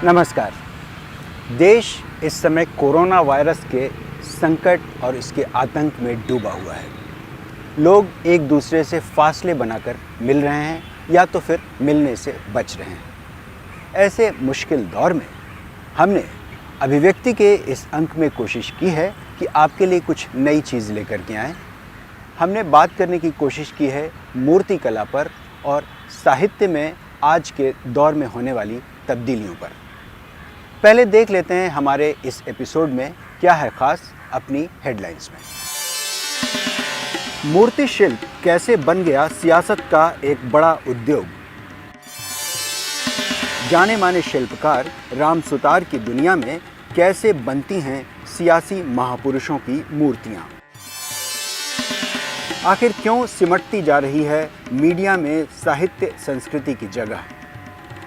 नमस्कार। देश इस समय कोरोना वायरस के संकट और इसके आतंक में डूबा हुआ है। लोग एक दूसरे से फासले बनाकर मिल रहे हैं या तो फिर मिलने से बच रहे हैं। ऐसे मुश्किल दौर में हमने अभिव्यक्ति के इस अंक में कोशिश की है कि आपके लिए कुछ नई चीज़ लेकर के आएँ। हमने बात करने की कोशिश की है मूर्ति कला पर और साहित्य में आज के दौर में होने वाली तब्दीलियों पर। पहले देख लेते हैं हमारे इस एपिसोड में क्या है खास अपनी हेडलाइंस में। मूर्ति शिल्प कैसे बन गया सियासत का एक बड़ा उद्योग। जाने माने शिल्पकार राम सुतार की दुनिया में कैसे बनती हैं सियासी महापुरुषों की मूर्तियां। आखिर क्यों सिमटती जा रही है मीडिया में साहित्य संस्कृति की जगह।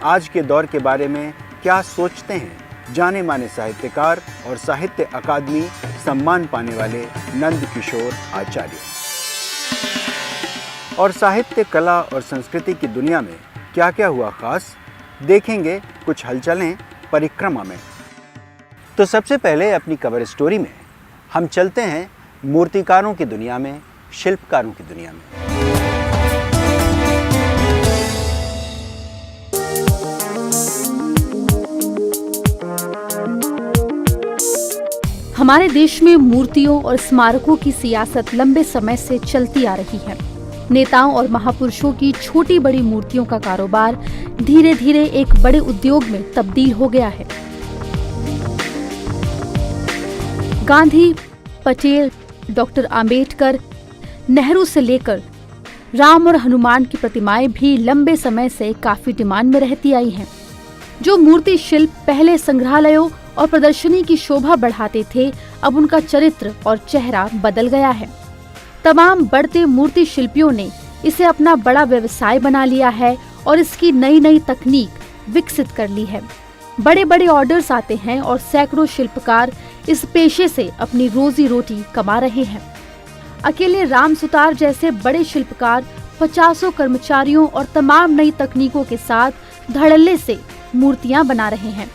आज के दौर के बारे में क्या सोचते हैं जाने माने साहित्यकार और साहित्य अकादमी सम्मान पाने वाले नंद किशोर आचार्य। और साहित्य कला और संस्कृति की दुनिया में क्या क्या हुआ खास, देखेंगे कुछ हलचलें परिक्रमा में। तो सबसे पहले अपनी कवर स्टोरी में हम चलते हैं मूर्तिकारों की दुनिया में, शिल्पकारों की दुनिया में। हमारे देश में मूर्तियों और स्मारकों की सियासत लंबे समय से चलती आ रही है। नेताओं और महापुरुषों की छोटी बड़ी मूर्तियों का कारोबार धीरे धीरे एक बड़े उद्योग में तब्दील हो गया है। गांधी, पटेल, डॉक्टर आम्बेडकर, नेहरू से लेकर राम और हनुमान की प्रतिमाएं भी लंबे समय से काफी डिमांड में रहती आई हैं। जो मूर्ति शिल्प पहले संग्रहालयों और प्रदर्शनी की शोभा बढ़ाते थे, अब उनका चरित्र और चेहरा बदल गया है। तमाम बढ़ते मूर्ति शिल्पियों ने इसे अपना बड़ा व्यवसाय बना लिया है और इसकी नई नई तकनीक विकसित कर ली है। बड़े बड़े ऑर्डर्स आते हैं और सैकड़ों शिल्पकार इस पेशे से अपनी रोजी रोटी कमा रहे हैं। अकेले राम सुतार जैसे बड़े शिल्पकार 50 कर्मचारियों और तमाम नई तकनीकों के साथ धड़ल्ले से मूर्तियां बना रहे हैं।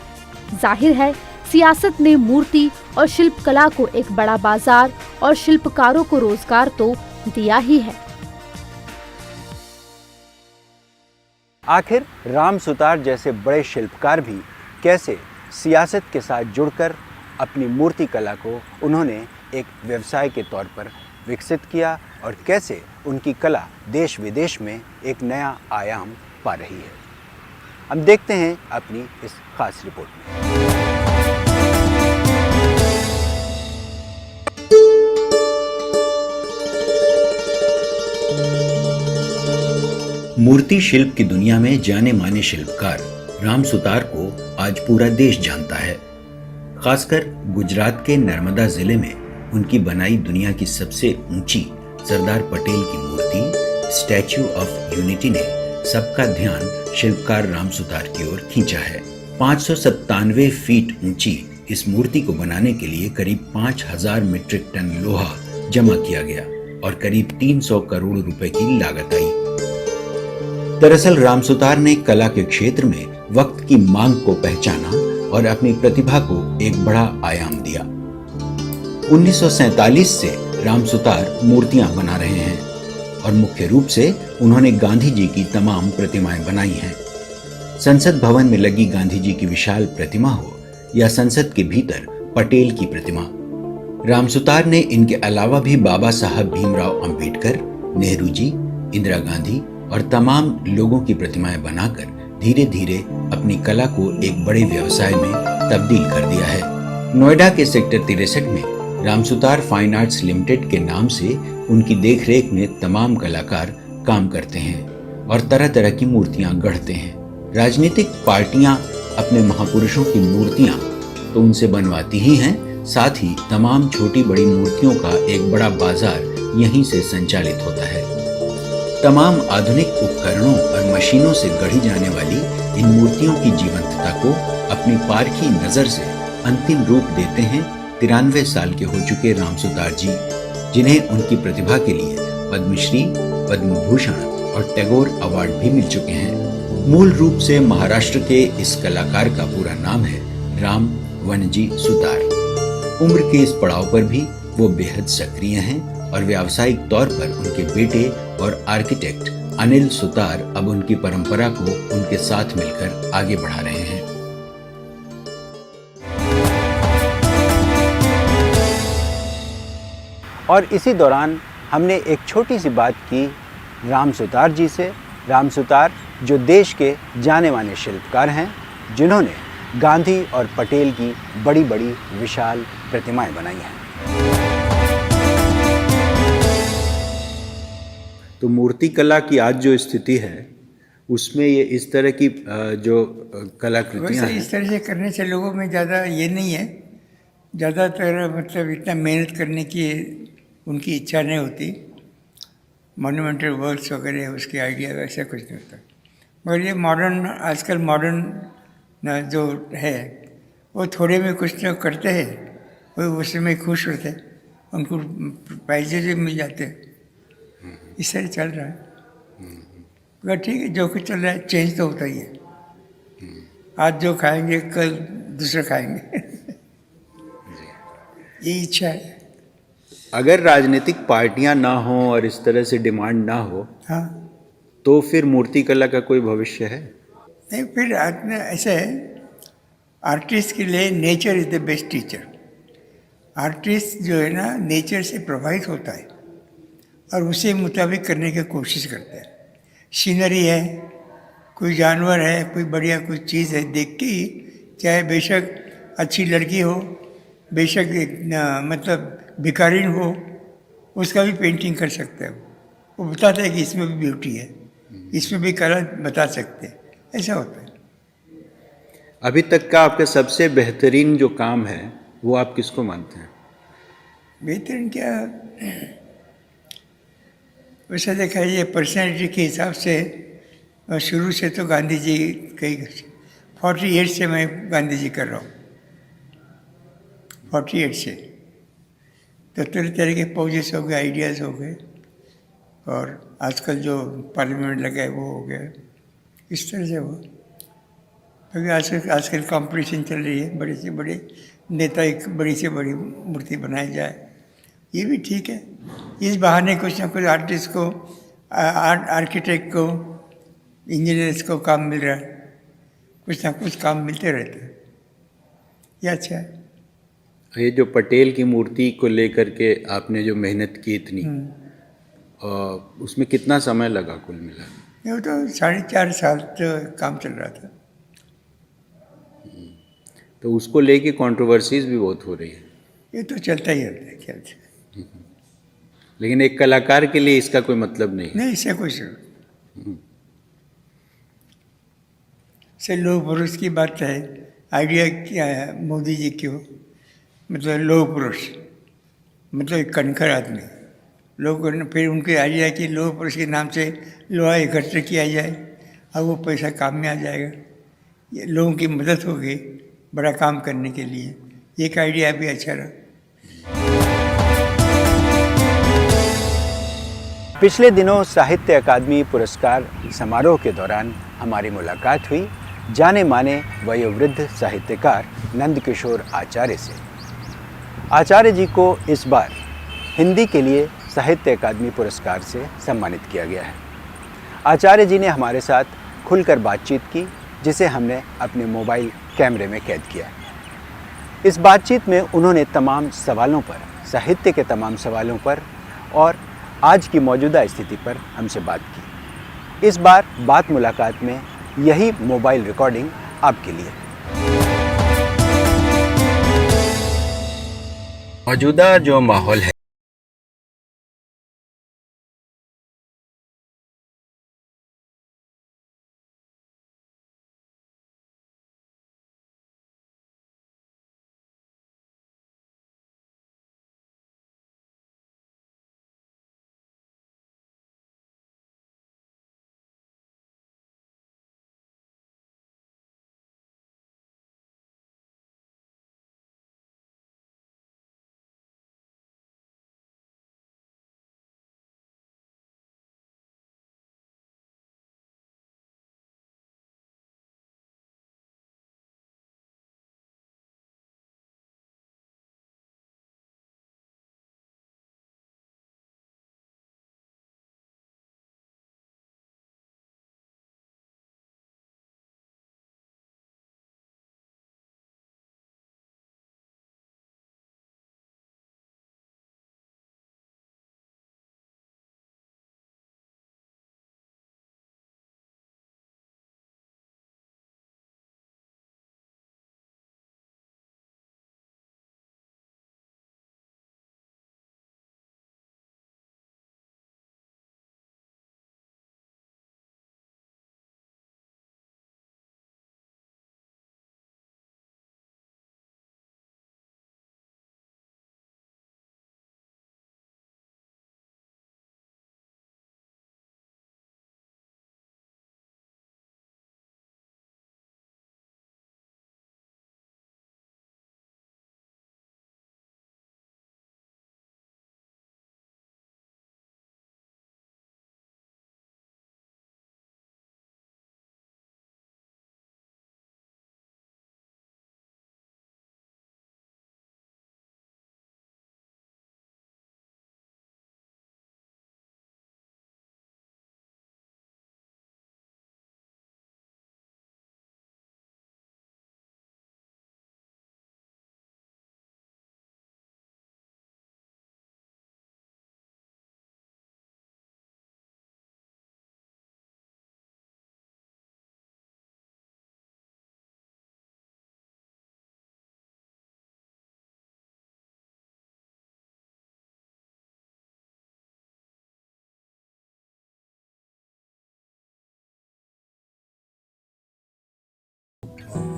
जाहिर है सियासत ने मूर्ति और शिल्प कला को एक बड़ा बाजार और शिल्पकारों को रोजगार तो दिया ही है। आखिर राम सुतार जैसे बड़े शिल्पकार भी कैसे सियासत के साथ जुड़कर अपनी मूर्ति कला को उन्होंने एक व्यवसाय के तौर पर विकसित किया और कैसे उनकी कला देश विदेश में एक नया आयाम पा रही है। हम देखते हैं अपनी इस खास रिपोर्ट में। मूर्ति शिल्प की दुनिया में जाने माने शिल्पकार राम सुतार को आज पूरा देश जानता है। खासकर गुजरात के नर्मदा जिले में उनकी बनाई दुनिया की सबसे ऊंची सरदार पटेल की मूर्ति स्टैच्यू ऑफ यूनिटी ने सबका ध्यान शिल्पकार राम सुतार की ओर खींचा है। 597 फीट ऊंची इस मूर्ति को बनाने के लिए करीब 5000 मीट्रिक टन लोहा जमा किया गया और करीब 300 करोड़ रुपए की लागत आई। दरअसल राम सुतार ने कला के क्षेत्र में वक्त की मांग को पहचाना और अपनी प्रतिभा को एक बड़ा आयाम दिया। 1947 से राम सुतार मूर्तियां बना रहे हैं और मुख्य रूप से उन्होंने गांधी जी की तमाम प्रतिमाएं बनाई हैं। संसद भवन में लगी गांधी जी की विशाल प्रतिमा हो या संसद के भीतर पटेल की प्रतिमा, राम सुतार ने इनके अलावा भी बाबा साहब भीमराव अंबेडकर, नेहरू जी, इंदिरा गांधी और तमाम लोगों की प्रतिमाएं बनाकर धीरे धीरे अपनी कला को एक बड़े व्यवसाय में तब्दील कर दिया है। नोएडा के सेक्टर 63 में Ram Sutar fine arts limited के नाम से उनकी देखरेख में तमाम कलाकार काम करते हैं और तरह तरह की मूर्तियां गढ़ते हैं। राजनीतिक पार्टियां अपने महापुरुषों की मूर्तियां तो उनसे बनवाती ही हैं, साथ ही तमाम छोटी बड़ी मूर्तियों का एक बड़ा बाजार यहीं से संचालित होता है। तमाम आधुनिक उपकरणों और मशीनों से गढ़ी जाने वाली इन मूर्तियों की जीवंतता को अपनी पारखी नजर से अंतिम रूप देते हैं 93 साल के हो चुके राम सुतार जी, जिन्हें उनकी प्रतिभा के लिए पद्मश्री, पद्म भूषण और टैगोर अवार्ड भी मिल चुके हैं। मूल रूप से महाराष्ट्र के इस कलाकार का पूरा नाम है राम वनजी सुतार। उम्र के इस पड़ाव पर भी वो बेहद सक्रिय हैं और व्यावसायिक तौर पर उनके बेटे और आर्किटेक्ट अनिल सुतार अब उनकी परंपरा को उनके साथ मिलकर आगे बढ़ा रहे हैं। और इसी दौरान हमने एक छोटी सी बात की राम सुतार जी से। राम सुतार जो देश के जाने माने शिल्पकार हैं, जिन्होंने गांधी और पटेल की बड़ी बड़ी विशाल प्रतिमाएं बनाई हैं। तो मूर्ति कला की आज जो स्थिति है उसमें ये इस तरह की जो कलाकृतियां वैसे हैं, इस तरह से करने से लोगों में ज़्यादा ये नहीं है, ज़्यादातर मतलब इतना मेहनत करने की उनकी इच्छा नहीं होती। मोन्यूमेंटल वर्क्स वगैरह उसके आइडिया वैसा कुछ नहीं होता। मगर ये मॉडर्न, आजकल मॉडर्न जो है वो थोड़े में कुछ तो करते हैं, वो उसमें खुश होते हैं, उनको प्राइजेज भी मिल जाते हैं। इस तरह चल रहा है। मगर ठीक है, जो कुछ चल रहा है चेंज तो होता ही है। आज जो खाएंगे कल दूसरा खाएंगे ये इच्छा है। अगर राजनीतिक पार्टियां ना हो और इस तरह से डिमांड ना हो, हाँ, तो फिर मूर्ति कला का कोई भविष्य है? नहीं फिर आदमी ऐसा है, आर्टिस्ट के लिए nature is the best teacher. Artist जो है ना नेचर से प्रभावित होता है और उसी मुताबिक करने की कोशिश करता है। सीनरी है, कोई जानवर है, कोई बढ़िया कोई चीज़ है, देख के ही, चाहे बेशक अच्छी लड़की हो, बेशक मतलब भिखारिन हो, उसका भी पेंटिंग कर सकता है। वो बताता है कि इसमें भी ब्यूटी है, इसमें भी कलर बता सकते हैं, ऐसा होता है। अभी तक का आपका सबसे बेहतरीन जो काम है वो आप किसको मानते हैं? बेहतरीन क्या, वैसे देखा ये पर्सनैलिटी के हिसाब से शुरू से तो गांधी जी कई 48 से मैं गांधी जी कर रहा हूँ, 48 से। तो तरह तरह के पोजेस हो गए, आइडियाज़ हो गए, और आजकल जो पार्लियामेंट लगा है वो हो गया, इस तरह से हो। क्योंकि आजकल कंपटीशन चल रही है, बड़े से बड़े नेता एक बड़ी से बड़ी मूर्ति बनाई जाए, ये भी ठीक है। इस बहाने कुछ ना कुछ आर्टिस्ट को, आर्किटेक्ट को, इंजीनियर्स को काम मिल रहा है, कुछ ना कुछ काम मिलते रहते हैं, ये अच्छा है। ये जो पटेल की मूर्ति को लेकर के आपने जो मेहनत की इतनी, उसमें कितना समय लगा कुल मिला? ये तो 4.5 साल तो काम चल रहा था। तो उसको लेके कंट्रोवर्सीज भी बहुत हो रही है। ये तो चलता ही रहता है ख्याल से। लेकिन एक कलाकार के लिए इसका कोई मतलब नहीं है। नहीं, इससे कुछ से लोह पुरुष की बात है। आइडिया क्या है मोदी जी क्यों, मतलब लोह पुरुष मतलब एक कणखर आदमी, लोग फिर उनके आइडिया कि लोह पुरुष के नाम से लोहा इकट्ठा किया जाए, अब वो पैसा काम में आ जाएगा, ये लोगों की मदद होगी बड़ा काम करने के लिए, एक आइडिया भी अच्छा रहा। पिछले दिनों साहित्य अकादमी पुरस्कार समारोह के दौरान हमारी मुलाकात हुई जाने माने वयोवृद्ध साहित्यकार नंदकिशोर आचार्य से। आचार्य जी को इस बार हिंदी के लिए साहित्य अकादमी पुरस्कार से सम्मानित किया गया है। आचार्य जी ने हमारे साथ खुलकर बातचीत की, जिसे हमने अपने मोबाइल कैमरे में कैद किया। इस बातचीत में उन्होंने तमाम सवालों पर, साहित्य के तमाम सवालों पर और आज की मौजूदा स्थिति पर हमसे बात की। इस बार बात मुलाकात में यही मोबाइल रिकॉर्डिंग आपके लिए। मौजूदा जो माहौल है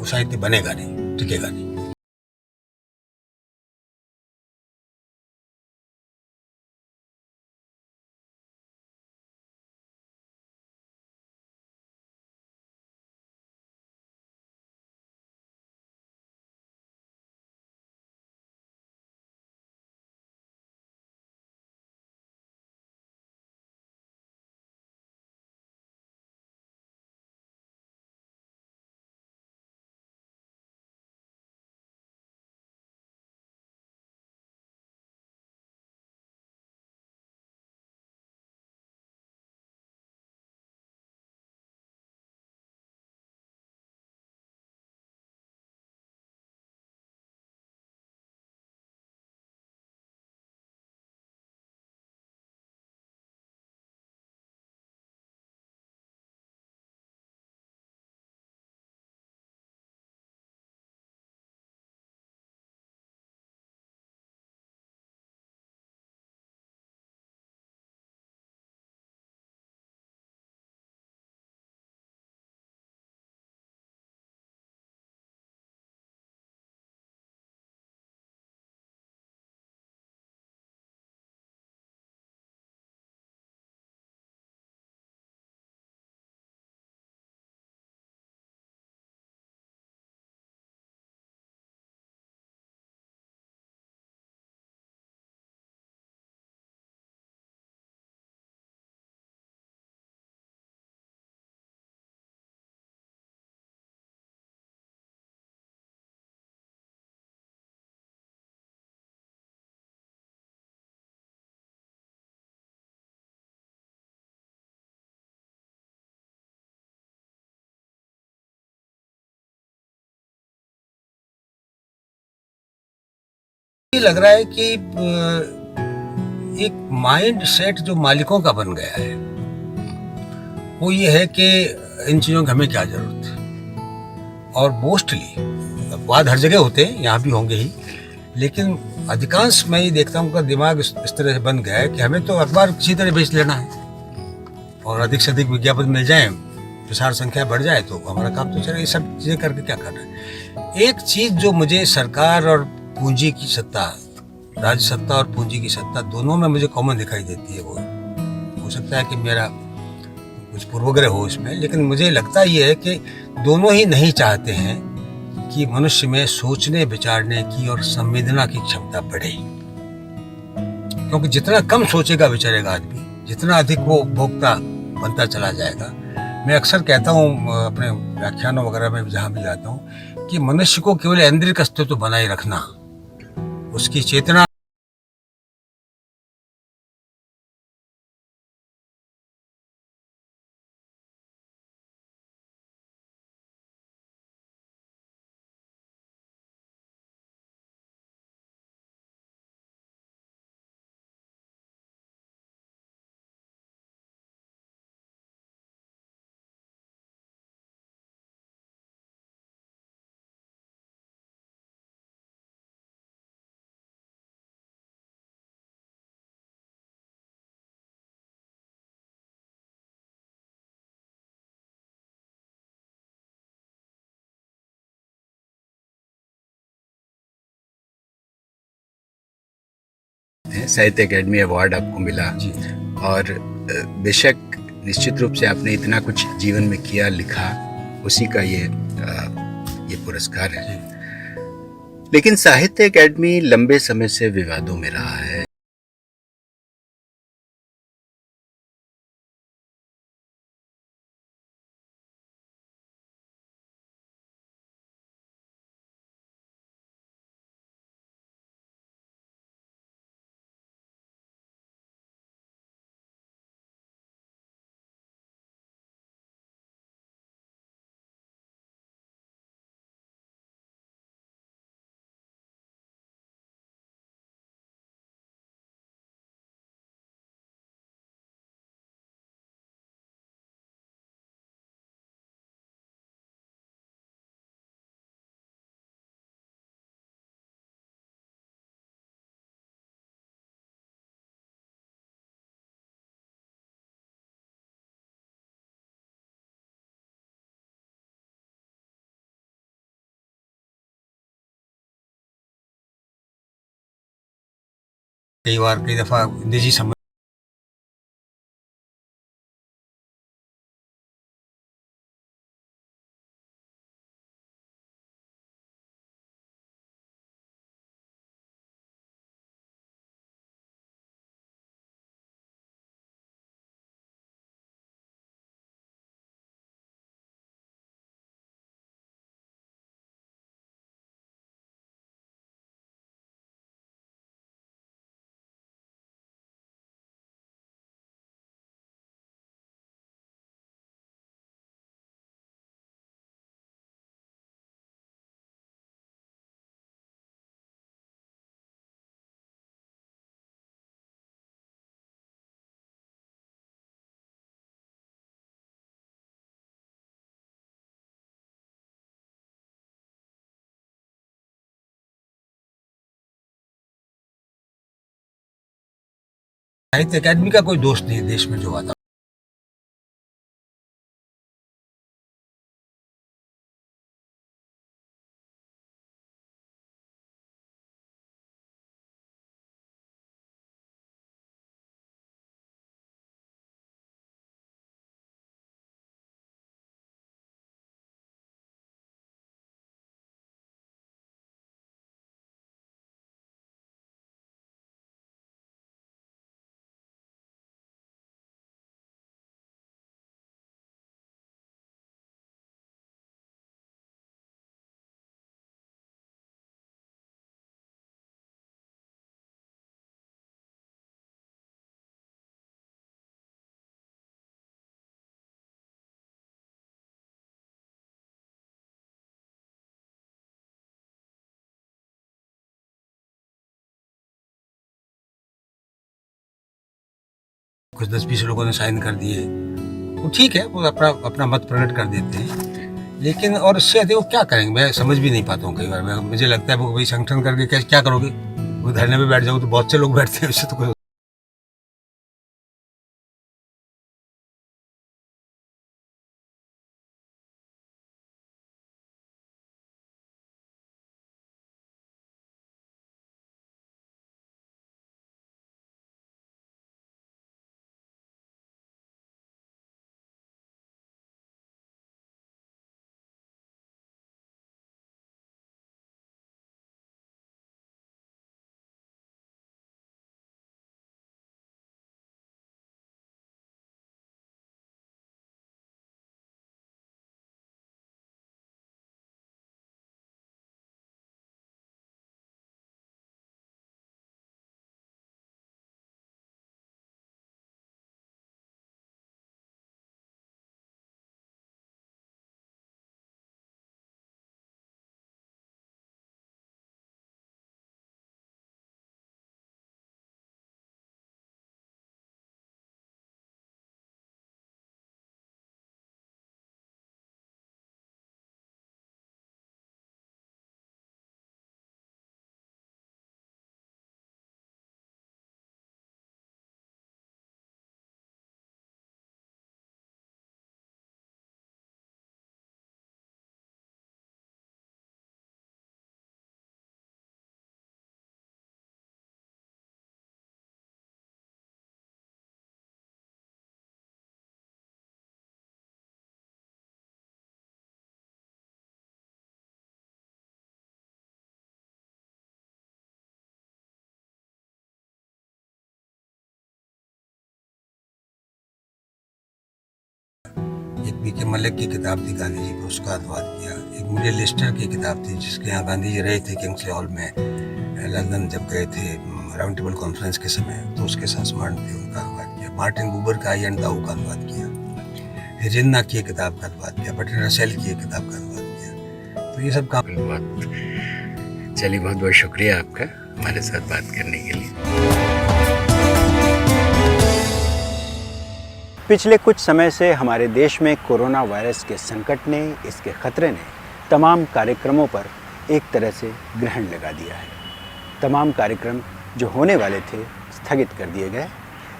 वो साहित्य बनेगा नहीं, टिकेगा नहीं। लग रहा है कि एक माइंड सेट जो मालिकों का बन गया है वो ये है कि इन चीज़ों की हमें क्या जरूरत है। और मोस्टली वाद हर जगह होते हैं, यहाँ भी होंगे ही, लेकिन अधिकांश मैं ये देखता हूँ उनका दिमाग इस तरह से बन गया है कि हमें तो अखबार किसी तरह बेच लेना है और अधिक से अधिक विज्ञापन मिल जाए, प्रसार संख्या बढ़ जाए तो हमारा काम तो चलेगा। ये सब चीज़ें करके क्या करना है। एक चीज़ जो मुझे सरकार और पूंजी की सत्ता, राज्य सत्ता और पूंजी की सत्ता दोनों में मुझे कॉमन दिखाई देती है। वो हो सकता है कि मेरा कुछ पूर्वाग्रह हो इसमें, लेकिन मुझे लगता ये है कि दोनों ही नहीं चाहते हैं कि मनुष्य में सोचने विचारने की और संवेदना की क्षमता बढ़े, क्योंकि जितना कम सोचेगा विचारेगा आदमी, जितना अधिक वो उपभोक्ता बनता चला जाएगा। मैं अक्सर कहता हूँ अपने व्याख्यानों वगैरह में जहाँ भी जाता हूँ कि मनुष्य को केवल ऐन्द्रिक अस्तित्व बनाए रखना, उसकी चेतना साहित्य अकेडमी अवार्ड आपको मिला जी। और बेशक निश्चित रूप से आपने इतना कुछ जीवन में किया, लिखा, उसी का ये पुरस्कार है। लेकिन साहित्य अकेडमी लंबे समय से विवादों में रहा है। कई दफ़ा निजी समय साहित्य अकादमी का कोई दोष नहीं है देश में जो आता। कुछ 10-20 लोगों ने साइन कर दिए, वो ठीक है, वो अपना अपना मत प्रकट कर देते हैं, लेकिन और इससे अधिक वो क्या करेंगे मैं समझ भी नहीं पाता हूँ। कई बार मुझे लगता है वो भाई संगठन करके क्या करोगे, वो धरने पे बैठ जाओ तो बहुत से लोग बैठते हैं, उससे तो कोई एक बीके मलिक की किताब थी गांधी जी को, उसका अनुवाद किया। एक मुझे लिस्टर की किताब थी जिसके यहाँ गांधी जी रहे थे किंग्सले हॉल में लंदन जब गए थे राउंड टेबल कॉन्फ्रेंस के समय, तो उसके संस्मरण थे, उनका अनुवाद किया। मार्टिन बूबर का आई एंड दाऊ का अनुवाद किया। जिन्ना की किताब का अनुवाद किया। बर्ट्रैंड रसेल की किताब का अनुवाद किया। तो ये सब काम। चलिए, बहुत बहुत शुक्रिया आपका हमारे साथ बात करने के लिए। पिछले कुछ समय से हमारे देश में कोरोना वायरस के संकट ने, इसके खतरे ने तमाम कार्यक्रमों पर एक तरह से ग्रहण लगा दिया है। तमाम कार्यक्रम जो होने वाले थे स्थगित कर दिए गए,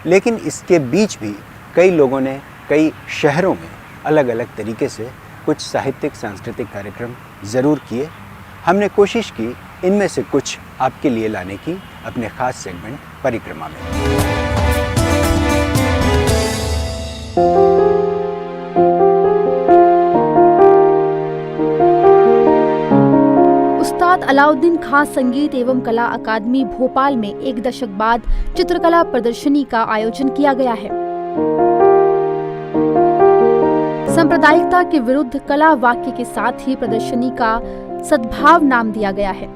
लेकिन इसके बीच भी कई लोगों ने कई शहरों में अलग अलग तरीके से कुछ साहित्यिक सांस्कृतिक कार्यक्रम ज़रूर किए। हमने कोशिश की इनमें से कुछ आपके लिए लाने की, अपने खास सेगमेंट परिक्रमा में। उस्ताद अलाउद्दीन खां संगीत एवं कला अकादमी भोपाल में एक दशक बाद चित्रकला प्रदर्शनी का आयोजन किया गया है। सांप्रदायिकता के विरुद्ध कला वाक्य के साथ ही प्रदर्शनी का सद्भाव नाम दिया गया है।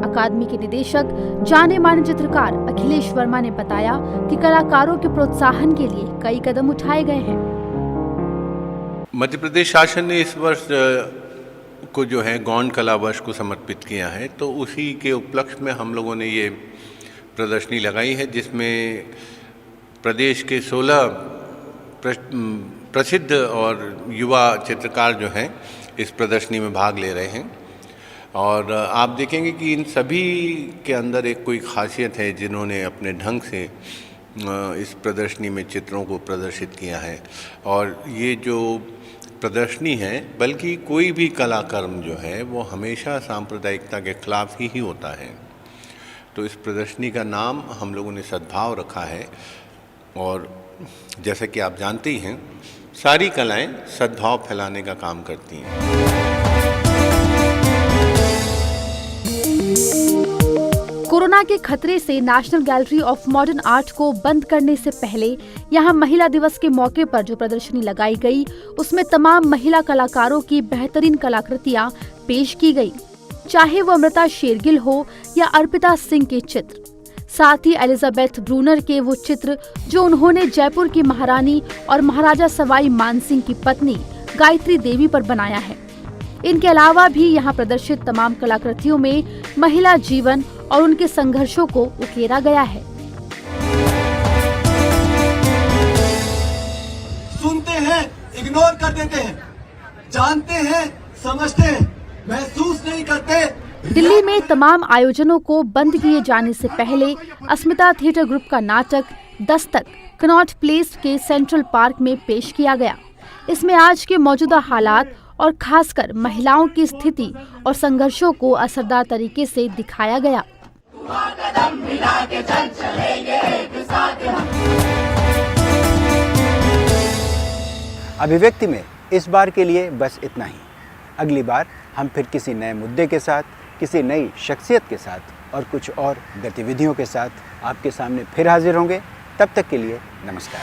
अकादमी के निदेशक जाने माने चित्रकार अखिलेश वर्मा ने बताया कि कलाकारों के प्रोत्साहन के लिए कई कदम उठाए गए हैं। मध्य प्रदेश शासन ने इस वर्ष को जो है गौंड कला वर्ष को समर्पित किया है, तो उसी के उपलक्ष्य में हम लोगों ने ये प्रदर्शनी लगाई है, जिसमें प्रदेश के 16 प्रसिद्ध और युवा चित्रकार जो हैं इस प्रदर्शनी में भाग ले रहे हैं। और आप देखेंगे कि इन सभी के अंदर एक कोई खासियत है, जिन्होंने अपने ढंग से इस प्रदर्शनी में चित्रों को प्रदर्शित किया है। और ये जो प्रदर्शनी है, बल्कि कोई भी कलाकर्म जो है वो हमेशा सांप्रदायिकता के खिलाफ ही होता है। तो इस प्रदर्शनी का नाम हम लोगों ने सद्भाव रखा है। और जैसा कि आप जानते ही हैं, सारी कलाएं सद्भाव फैलाने का काम करती हैं। कोरोना के खतरे से national gallery of modern art को बंद करने से पहले यहां महिला दिवस के मौके पर जो प्रदर्शनी लगाई गई, उसमें तमाम महिला कलाकारों की बेहतरीन कलाकृतियां पेश की गई, चाहे वो अमृता शेरगिल हो या अर्पिता सिंह के चित्र, साथ ही एलिजाबेथ ब्रूनर के वो चित्र जो उन्होंने जयपुर की महारानी और महाराजा सवाई मानसिंह की पत्नी गायत्री देवी पर बनाया है। इनके अलावा भी यहाँ प्रदर्शित तमाम कलाकृतियों में महिला जीवन और उनके संघर्षों को उकेरा गया है। सुनते हैं, इग्नोर कर देते हैं, जानते हैं, समझते हैं, महसूस नहीं करते। दिल्ली में तमाम आयोजनों को बंद किए जाने से पहले अस्मिता थिएटर ग्रुप का नाटक दस्तक कनॉट प्लेस के सेंट्रल पार्क में पेश किया गया। इसमें आज के मौजूदा हालात और खासकर महिलाओं की स्थिति और संघर्षों को असरदार तरीके से दिखाया गया। अभिव्यक्ति में इस बार के लिए बस इतना ही। अगली बार हम फिर किसी नए मुद्दे के साथ, किसी नई शख्सियत के साथ और कुछ और गतिविधियों के साथ आपके सामने फिर हाजिर होंगे। तब तक के लिए नमस्कार।